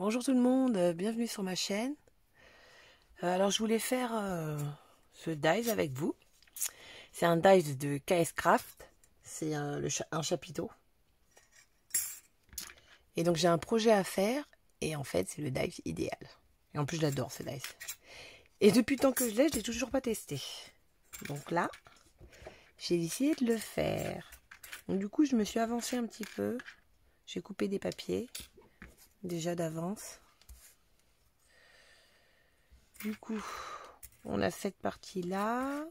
Bonjour tout le monde, bienvenue sur ma chaîne. Alors je voulais faire ce dies avec vous. C'est un dies de KS Craft, c'est un chapiteau. Et donc j'ai un projet à faire et en fait c'est le dies idéal. Et en plus je l'adore ce dies. Et depuis le temps que je l'ai toujours pas testé. Donc là, j'ai décidé de le faire. Donc du coup je me suis avancée un petit peu. J'ai coupé des papiers déjà d'avance. Du coup, on a cette partie-là.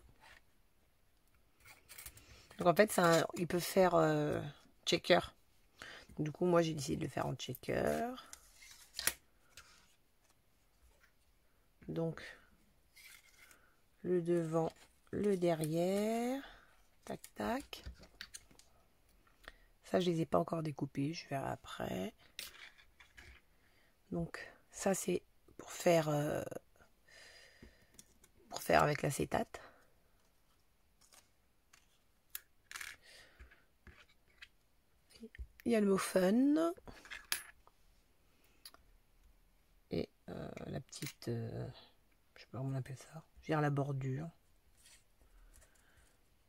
Donc en fait, il peut faire checker. Du coup, moi, j'ai décidé de le faire en checker. Donc, le devant, le derrière. Tac, tac. Ça, je les ai pas encore découpés. Je verrai après. Donc, ça, c'est pour faire avec l'acétate. Il y a le mot fun. Et la petite... je sais pas comment on appelle ça. Je veux dire la bordure.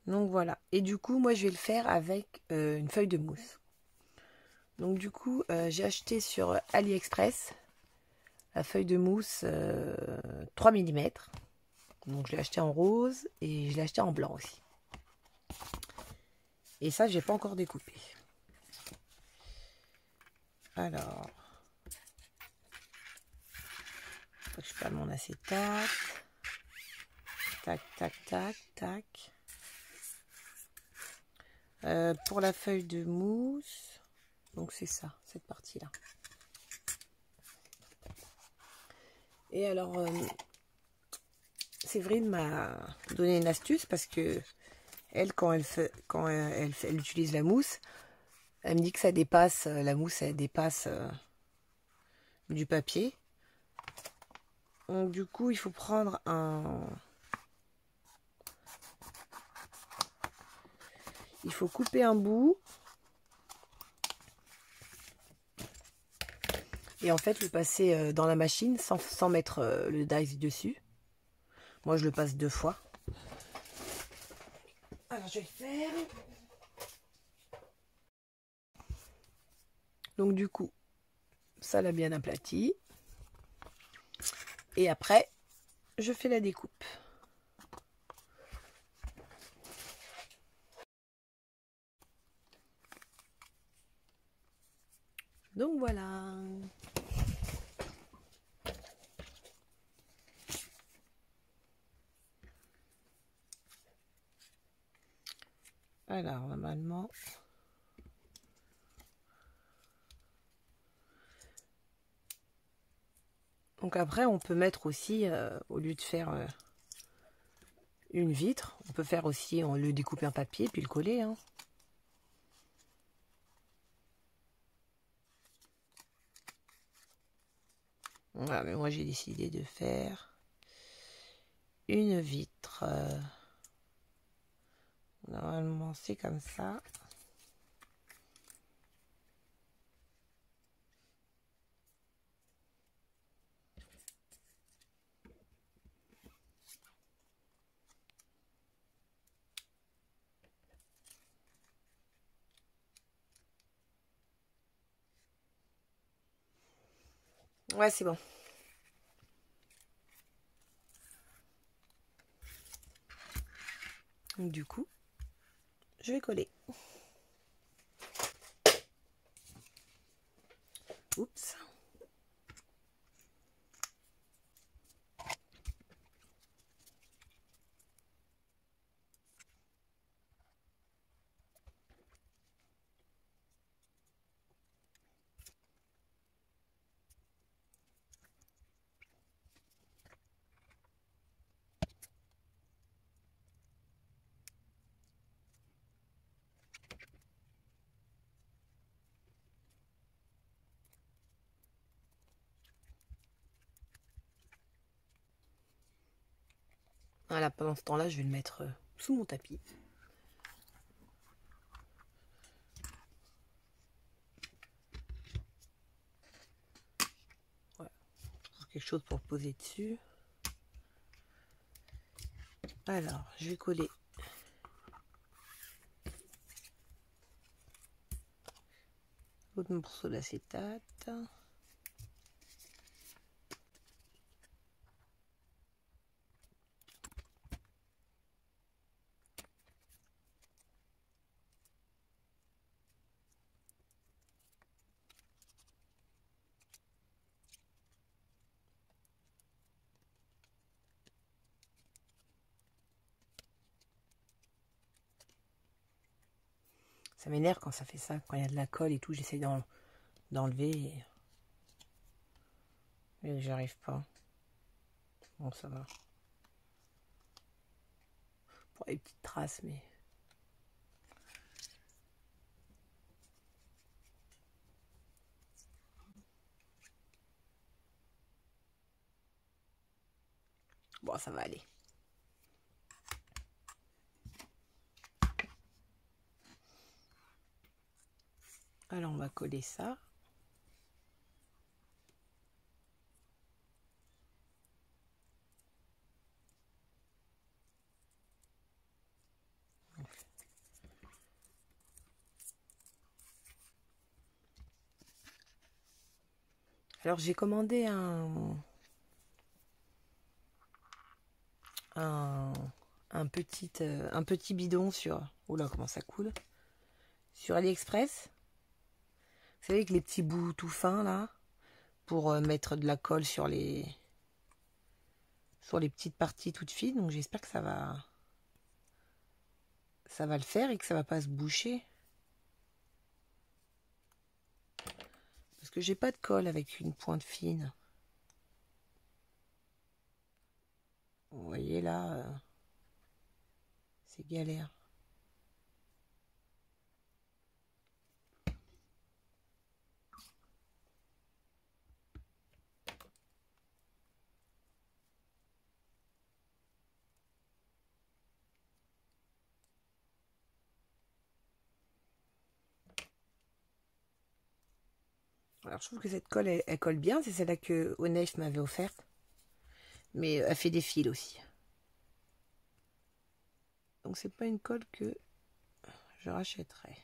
Donc voilà. Et du coup, moi, je vais le faire avec une feuille de mousse. Donc du coup, j'ai acheté sur AliExpress la feuille de mousse 3 mm. Donc je l'ai acheté en rose et je l'ai acheté en blanc aussi. Et ça, j'ai pas encore découpé. Alors, faut que je prenne mon acétate. Tac, tac, tac, tac. Pour la feuille de mousse, donc c'est ça, cette partie-là. Et alors, Séverine m'a donné une astuce parce que elle, quand elle utilise la mousse, elle me dit que ça dépasse, la mousse, elle dépasse du papier. Donc du coup, il faut prendre il faut couper un bout. Et en fait, le passer dans la machine sans mettre le dies dessus. Moi, je le passe 2 fois. Alors, je vais le faire. Donc du coup, ça l'a bien aplati. Et après, je fais la découpe. Donc voilà. Alors, normalement... Donc après, on peut mettre aussi, au lieu de faire une vitre, on peut faire aussi, on le découper en papier, puis le coller. Hein. Voilà, mais moi j'ai décidé de faire une vitre. Normalement, c'est comme ça. Ouais, c'est bon. Donc, du coup, je vais coller. Oups. Voilà, pendant ce temps-là, je vais le mettre sous mon tapis. quelque chose pour poser dessus. Alors, je vais coller l'autre morceau d'acétate. Ça m'énerve quand ça fait ça, quand il y a de la colle et tout, j'essaie d'enlever et j'arrive pas. Bon, ça va. Pour les petites traces, mais... Bon, ça va aller. Alors, on va coller ça. Alors, j'ai commandé un petit bidon sur... Oula, comment ça coule. Sur AliExpress. Vous savez, avec les petits bouts tout fins, là, pour mettre de la colle sur les petites parties toutes fines. Donc, j'espère que ça va le faire et que ça va pas se boucher. Parce que j'ai pas de colle avec une pointe fine. Vous voyez là, c'est galère. Alors je trouve que cette colle, elle colle bien. C'est celle-là que Onef m'avait offerte. Mais elle fait des fils aussi. Donc c'est pas une colle que je rachèterai.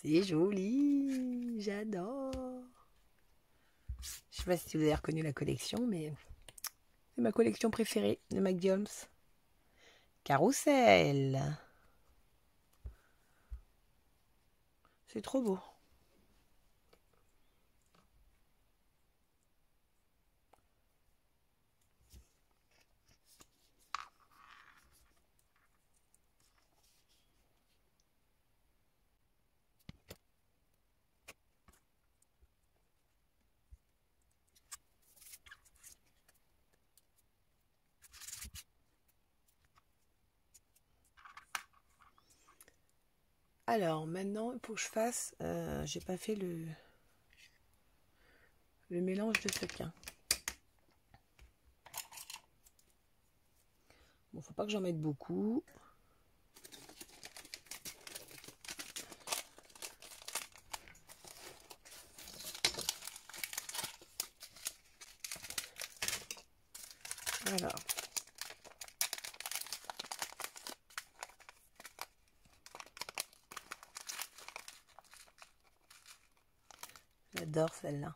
C'est joli, j'adore. Je sais pas si vous avez reconnu la collection, mais c'est ma collection préférée de McDiolms. Carrousel. C'est trop beau. Alors maintenant, il faut que je fasse. J'ai pas fait le mélange de sequin. Bon, faut pas que j'en mette beaucoup. Alors. J'adore celle-là.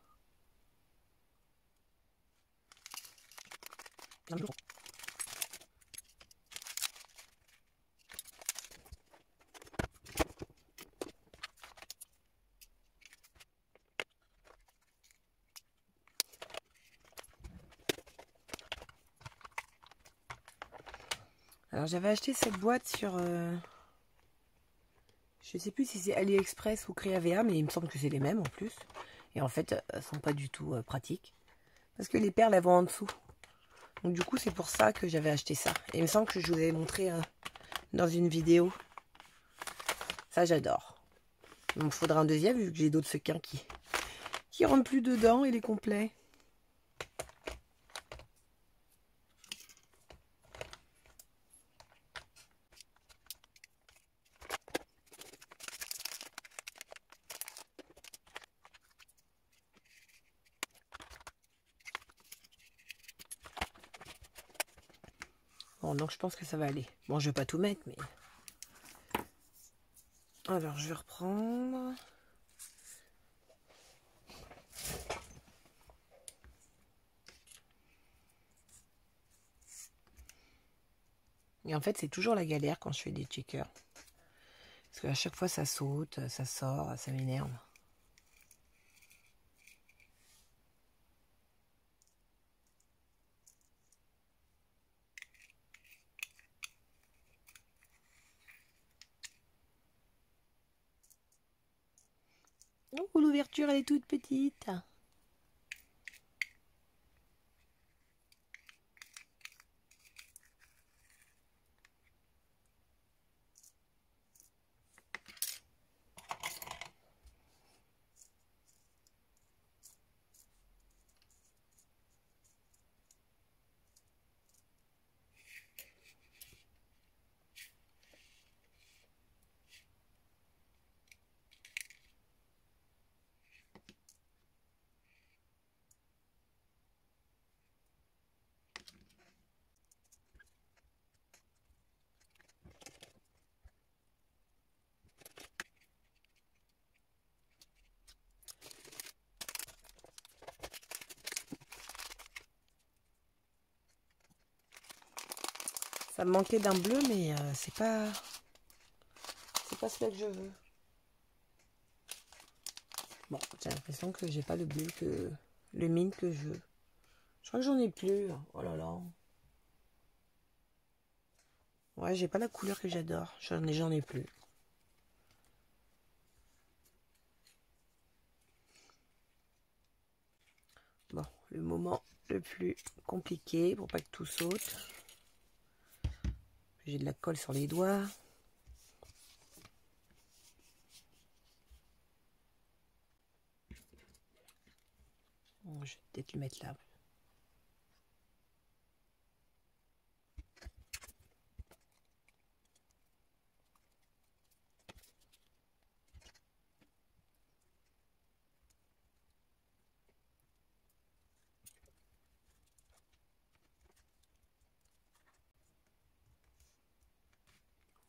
Alors j'avais acheté cette boîte sur... je sais plus si c'est AliExpress ou Creavea, mais il me semble que c'est les mêmes en plus. Et en fait, elles sont pas du tout pratiques. Parce que les perles, elles vont en dessous. Donc du coup, c'est pour ça que j'avais acheté ça. Et il me semble que je vous avais montré dans une vidéo. Ça, j'adore. Il me faudra un deuxième, vu que j'ai d'autres sequins qui rentrent plus dedans. Il est complet. Bon, donc je pense que ça va aller. Bon, je vais pas tout mettre, mais... Alors, je vais reprendre... Et en fait, c'est toujours la galère quand je fais des checkers. Parce qu'à chaque fois, ça saute, ça sort, ça m'énerve. Oh, l'ouverture, elle est toute petite. Ça me manquait d'un bleu, mais c'est pas celui que je veux. Bon, j'ai l'impression que j'ai pas le bleu le mine que je veux. Je crois que j'en ai plus. Oh là là. Ouais, j'ai pas la couleur que j'adore. J'en ai plus. Bon, le moment le plus compliqué pour pas que tout saute. J'ai de la colle sur les doigts. Bon, je vais peut-être le mettre là.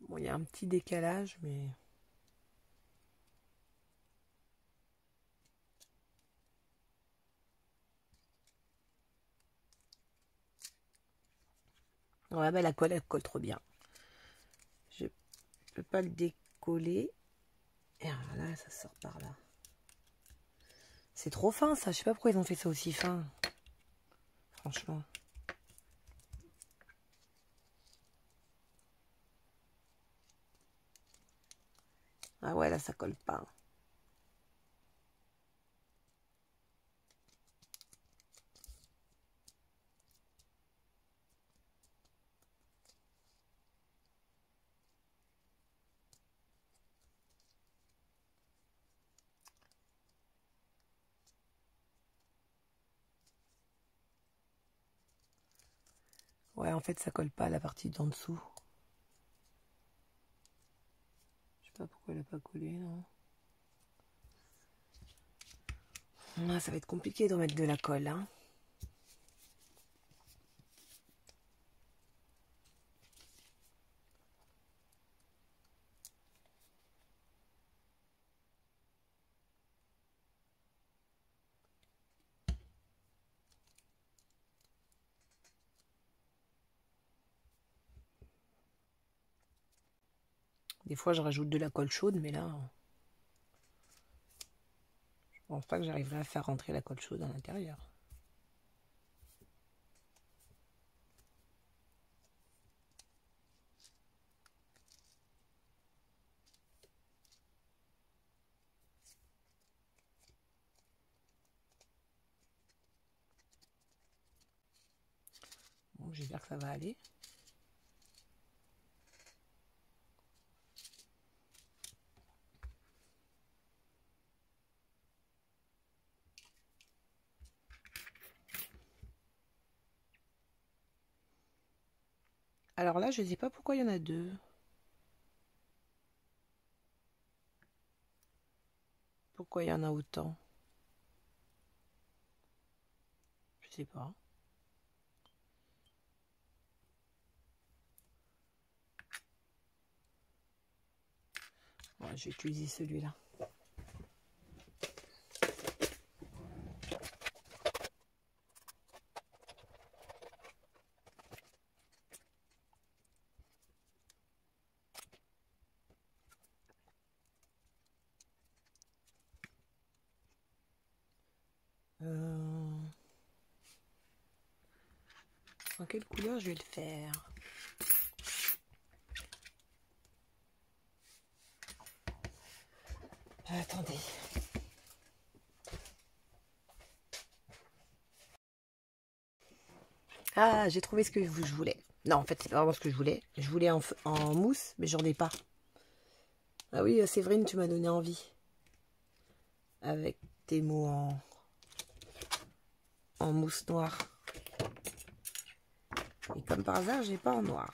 Bon, il y a un petit décalage, mais... Ouais, bah la colle, elle colle trop bien. Je peux pas le décoller. Et alors là, ça sort par là. C'est trop fin, ça. Je sais pas pourquoi ils ont fait ça aussi fin. Franchement. Ah ouais, là, ça colle pas. Ouais, en fait, ça colle pas à la partie d'en dessous. Je sais pas pourquoi elle a pas collé, non. Ah, ça va être compliqué de remettre de la colle, hein. Des fois, je rajoute de la colle chaude, mais là, je pense pas que j'arriverai à faire rentrer la colle chaude à l'intérieur. Bon, j'espère que ça va aller. Alors là, je sais pas pourquoi il y en a deux. Pourquoi il y en a autant? Je sais pas. Ouais, je vais utiliser celui-là. En quelle couleur je vais le faire? Attendez. Ah, j'ai trouvé ce que je voulais. Non, en fait, c'est pas vraiment ce que je voulais. Je voulais en mousse, mais j'en ai pas. Ah oui, Séverine, tu m'as donné envie. Avec tes mots en mousse noire. Et comme par hasard, j'ai pas en noir.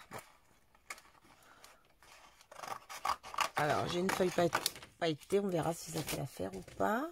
Alors, j'ai une feuille pailletée. On verra si ça fait l'affaire ou pas.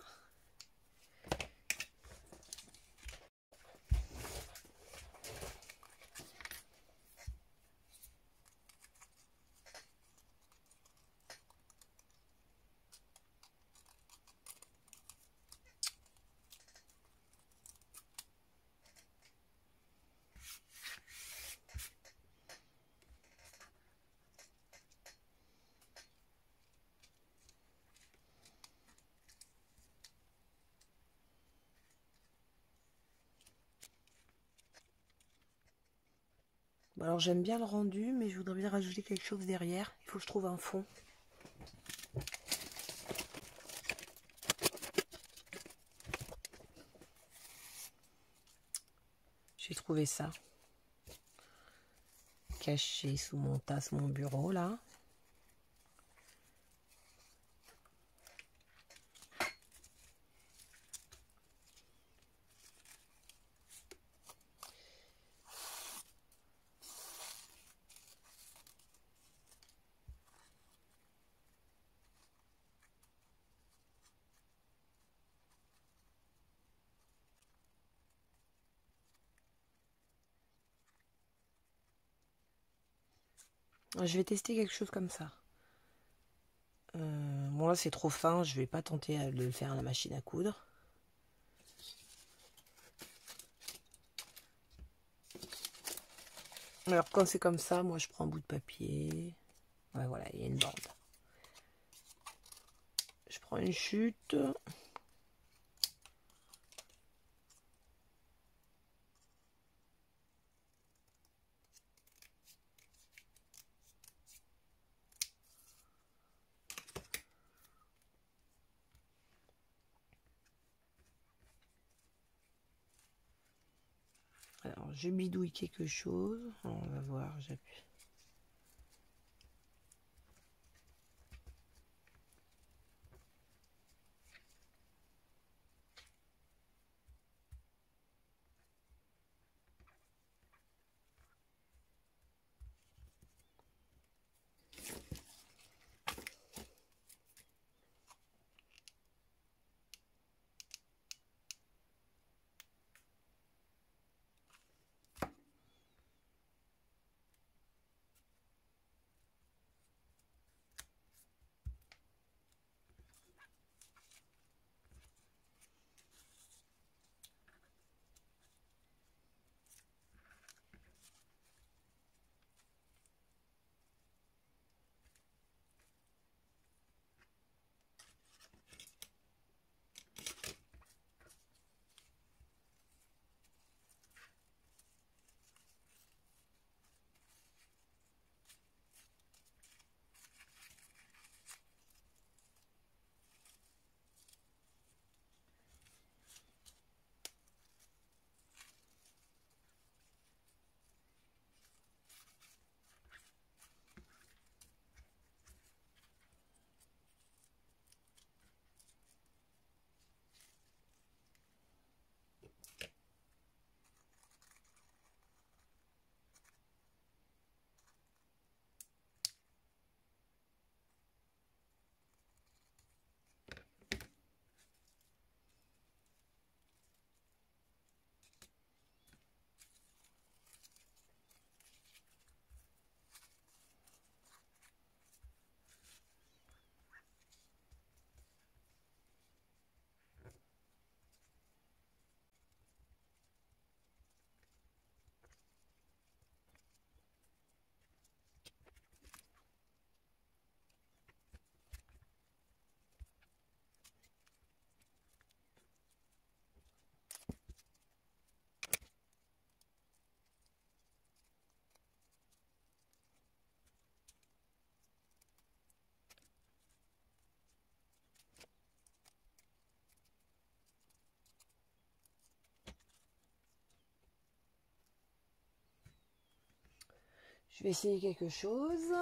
Bon, alors, j'aime bien le rendu, mais je voudrais bien rajouter quelque chose derrière. Il faut que je trouve un fond. J'ai trouvé ça. Caché sous mon tasse, mon bureau, là. Je vais tester quelque chose comme ça. Bon là c'est trop fin, je vais pas tenter de le faire à la machine à coudre. Alors quand c'est comme ça, moi je prends un bout de papier. Ouais voilà, il y a une bande. Je prends une chute. Alors je bidouille quelque chose. On va voir, j'appuie. Je vais essayer quelque chose.